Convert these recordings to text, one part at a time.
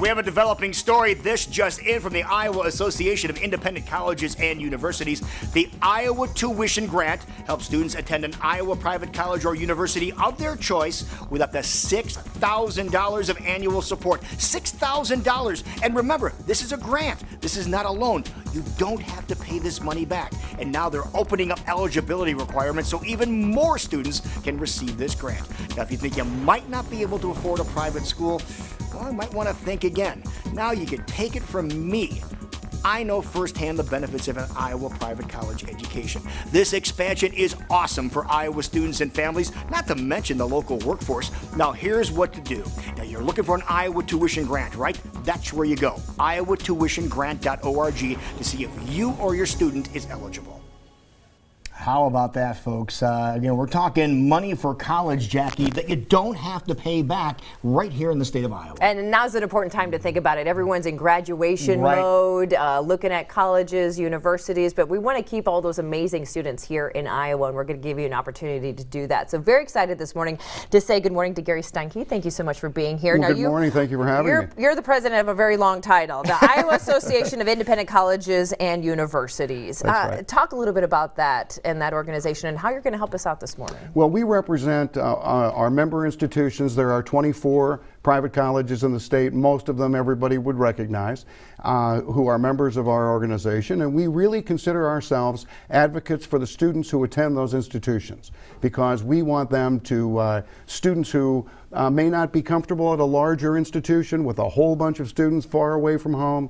We have a developing story. This just in from the Iowa Association of Independent Colleges and Universities. The Iowa Tuition Grant helps students attend an Iowa private college or university of their choice with up to $6,000 of annual support. $6,000. And remember, this is a grant. This is not a loan. You don't have to pay this money back. And now they're opening up eligibility requirements so even more students can receive this grant. Now, if you think you might not be able to afford a private school, well, I might want to think again. Now you can take it from me. I know firsthand the benefits of an Iowa private college education. This expansion is awesome for Iowa students and families, not to mention the local workforce. Now here's what to do. Now you're looking for an Iowa tuition grant, right? That's where you go. iowatuitiongrant.org to see if you or your student is eligible. How about that, folks? Again, we're talking money for college, Jackie, that you don't have to pay back right here in the state of Iowa. And now's an important time to think about it. Everyone's in graduation mode, looking at colleges, universities, but we want to keep all those amazing students here in Iowa, and we're going to give you an opportunity to do that. So very excited this morning to say good morning to Gary Steinke. Thank you so much for being here. Well, good morning. Thank you for having me. You're the president of a very long title, the Iowa Association of Independent Colleges and Universities. That's right. Talk a little bit about that and that organization and how you're going to help us out this morning. Well, we represent our member institutions. There are 24 private colleges in the state, most of them everybody would recognize, who are members of our organization, and we really consider ourselves advocates for the students who attend those institutions, because we want them to, students who may not be comfortable at a larger institution with a whole bunch of students far away from home,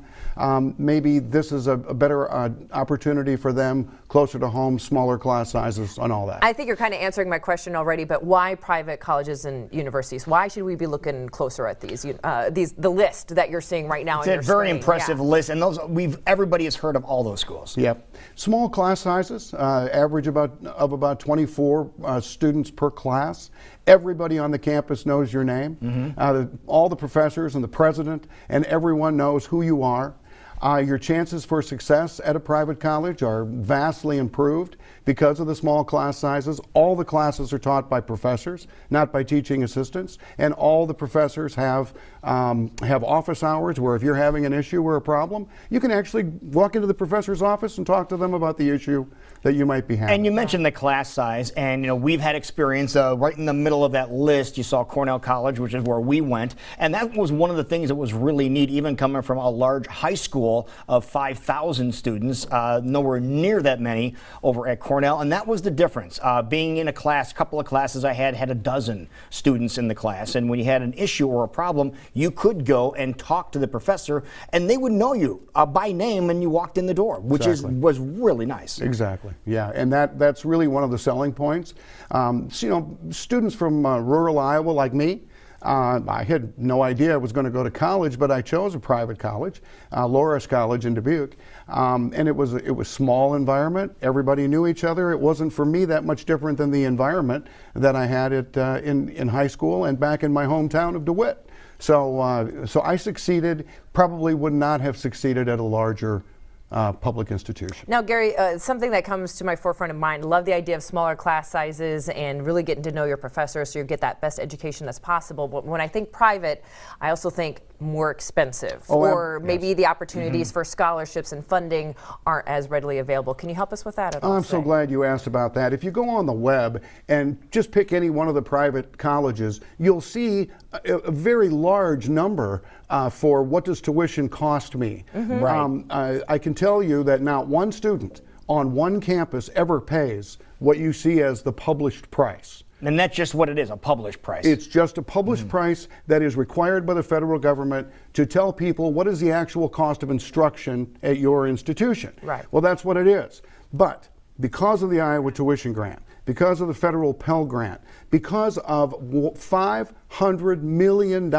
maybe this is a better opportunity for them closer to home, smaller class sizes and all that. I think you're kind of answering my question already, but why private colleges and universities? Why should we be looking closer at these? The list that you're seeing right now. It's a very impressive list, and those everybody has heard of all those schools. Yep, small class sizes, average about 24 students per class. Everybody on the campus knows your name. Mm-hmm. All the professors and the president and everyone knows who you are. Your chances for success at a private college are vastly improved because of the small class sizes. All the classes are taught by professors, not by teaching assistants, and all the professors have office hours where if you're having an issue or a problem, you can actually walk into the professor's office and talk to them about the issue that you might be having. And you mentioned the class size, and we've had experience right in the middle of that list. You saw Cornell College, which is where we went, and that was one of the things that was really neat, even coming from a large high school of 5,000 students, nowhere near that many over at Cornell, and that was the difference. Being in a couple of classes I had a dozen students in the class, and when you had an issue or a problem, you could go and talk to the professor, and they would know you by name when you walked in the door, which was really nice. Exactly. Yeah, and that's really one of the selling points. So, students from rural Iowa like me, I had no idea I was going to go to college, but I chose a private college, Loras College in Dubuque, and it was small environment. Everybody knew each other. It wasn't for me that much different than the environment that I had in high school and back in my hometown of DeWitt. So I succeeded. Probably would not have succeeded at a larger public institution. Now, Gary, something that comes to my forefront of mind, love the idea of smaller class sizes and really getting to know your professor so you get that best education that's possible. But when I think private, I also think more expensive, or maybe the opportunities for scholarships and funding aren't as readily available. Can you help us with that at all? I'm so glad you asked about that. If you go on the web and just pick any one of the private colleges, you'll see a very large number for what does tuition cost me. Right. I can tell you that not one student on one campus ever pays what you see as the published price. And that's just what it is, a published price. It's just a published price that is required by the federal government to tell people what is the actual cost of instruction at your institution. Right. Well, that's what it is. But because of the Iowa Tuition Grant, because of the federal Pell Grant, because of $500 million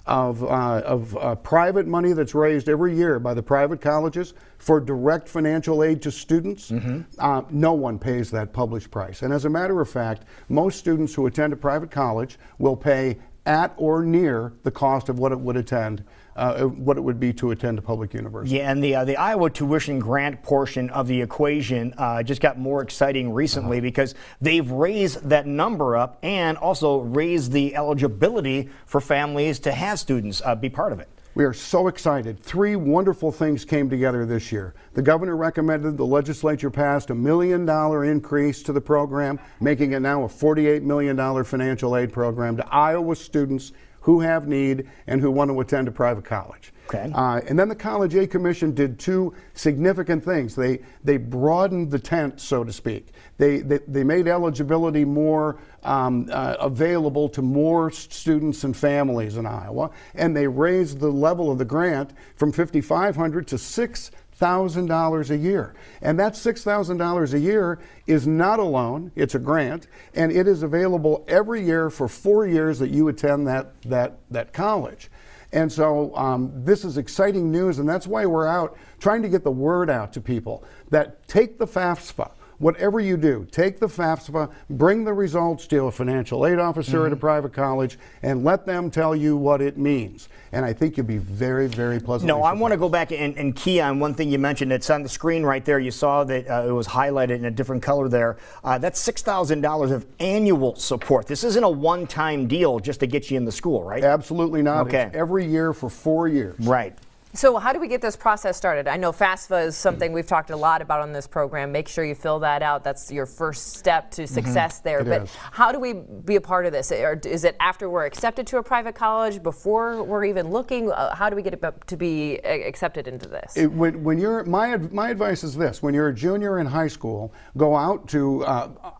of private money that's raised every year by the private colleges for direct financial aid to students, no one pays that published price. And as a matter of fact, most students who attend a private college will pay at or near the cost of what it would be to attend a public university. Yeah, and the Iowa tuition grant portion of the equation just got more exciting recently because they've raised that number up and also raised the eligibility for families to have students be part of it. We are so excited. 3 wonderful things came together this year. The governor recommended, the legislature passed a $1 million increase to the program, making it now a $48 million financial aid program to Iowa students who have need and who want to attend a private college. Okay. And then the College Aid Commission did 2 significant things. They broadened the tent, so to speak. They made eligibility more available to more students and families in Iowa, and they raised the level of the grant from $5,500 to $6,000 a year. And that $6,000 a year is not a loan, it's a grant, and it is available every year for 4 years that you attend that college. And so this is exciting news, and that's why we're out trying to get the word out to people that take the FAFSA. Whatever you do, take the FAFSA, bring the results to a financial aid officer at a private college, and let them tell you what it means. And I think you'll be very, very pleasantly No, I want to go back and key on one thing you mentioned. It's on the screen right there. You saw that it was highlighted in a different color there. That's $6,000 of annual support. This isn't a one-time deal just to get you in the school, right? Absolutely not. Okay. It's every year for 4 years. Right. So how do we get this process started? I know FAFSA is something we've talked a lot about on this program. Make sure you fill that out. That's your first step to success there. It But is. how do we be a part of this? Or is it after we're accepted to a private college, before we're even looking? How do we get it to be accepted into this? When you're, my advice is this: when you're a junior in high school, go out to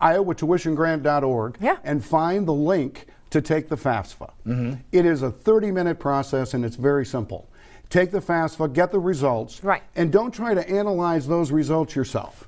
iowatuitiongrant.org Yeah. and find the link to take the FAFSA. It is a 30-minute process, and it's very simple. Take the FAFSA, get the results, Right. and don't try to analyze those results yourself,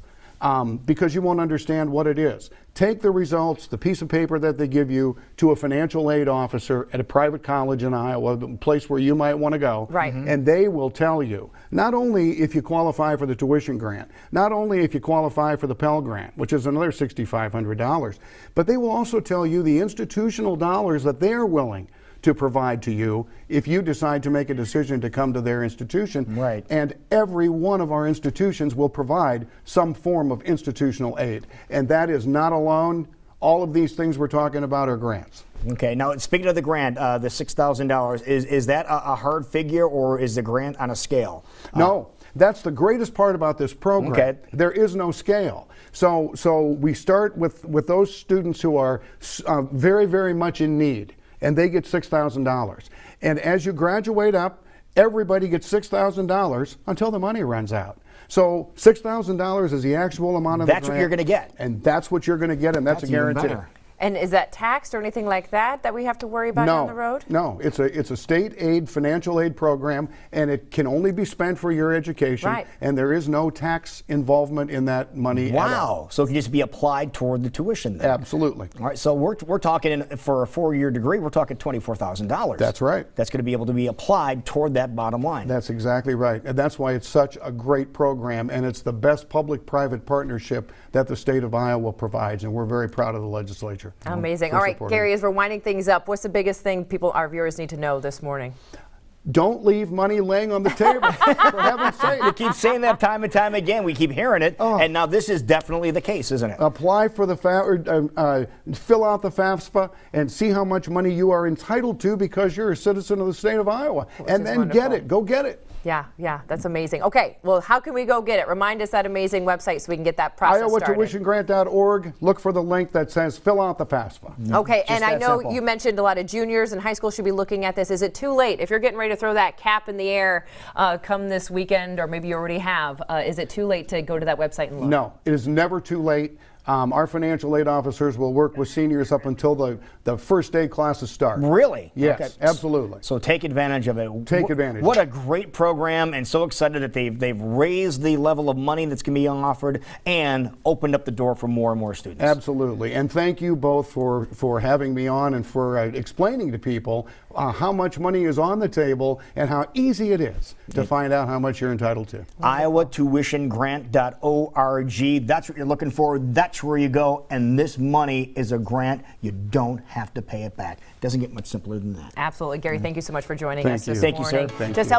because you won't understand what it is. Take the results, the piece of paper that they give you, to a financial aid officer at a private college in Iowa, the place where you might want to go, Right. and they will tell you not only if you qualify for the tuition grant, not only if you qualify for the Pell Grant, which is another $6,500, but they will also tell you the institutional dollars that they're willing to provide to you if you decide to make a decision to come to their institution. Right. And every one of our institutions will provide some form of institutional aid. And that is not a loan. All of these things we're talking about are grants. Okay. Now, speaking of the grant, the $6,000, is that a hard figure, or is the grant on a scale? No, that's the greatest part about this program. Okay. There is no scale. So we start with those students who are very, very much in need, and they get $6,000. And as you graduate up, everybody gets $6,000 until the money runs out. So $6,000 is the actual amount of the grant. That's what you're going to get. And that's what you're going to get, and that's a That's even guarantee. better. And is that taxed or anything like that we have to worry about down the road? No, it's a state aid, financial aid program, and it can only be spent for your education. Right. And there is no tax involvement in that money at all. Wow. So it can just be applied toward the tuition then. Absolutely. All right, so we're talking, for a 4-year degree, we're talking $24,000. That's right. That's going to be able to be applied toward that bottom line. That's exactly right. And that's why it's such a great program, and it's the best public-private partnership that the state of Iowa provides, and we're very proud of the legislature. Amazing. for All right, supporting Gary, it. as we're winding things up, what's the biggest thing our viewers need to know this morning? Don't leave money laying on the table, for heaven's sake. You keep saying that time and time again. We keep hearing it, and now this is definitely the case, isn't it? Apply for the fill out the FAFSA and see how much money you are entitled to because you're a citizen of the state of Iowa, and is then wonderful. get it. Go get it. Yeah, that's amazing. Okay, well, how can we go get it? Remind us that amazing website so we can get that process started. iowatuitiongrant.org. Look for the link that says fill out the FAFSA. Okay, Just and I that know simple. you mentioned a lot of juniors in high school should be looking at this. Is it too late? If you're getting ready to throw that cap in the air come this weekend, or maybe you already have, is it too late to go to that website and look? No, it is never too late. Our financial aid officers will work with seniors up until the first day classes start. Really? Yes, Okay. absolutely. So take advantage of it. Take advantage. What a great program, and so excited that they've raised the level of money that's going to be offered and opened up the door for more and more students. Absolutely. And thank you both for having me on and for explaining to people how much money is on the table and how easy it is to find out how much you're entitled to. iowatuitiongrant.org. That's what you're looking for. That's where you go. And this money is a grant. You don't have to pay it back. Doesn't get much simpler than that. Absolutely. Gary, thank you so much for joining Thank us you. this Thank you, sir. morning. Thank Just you. help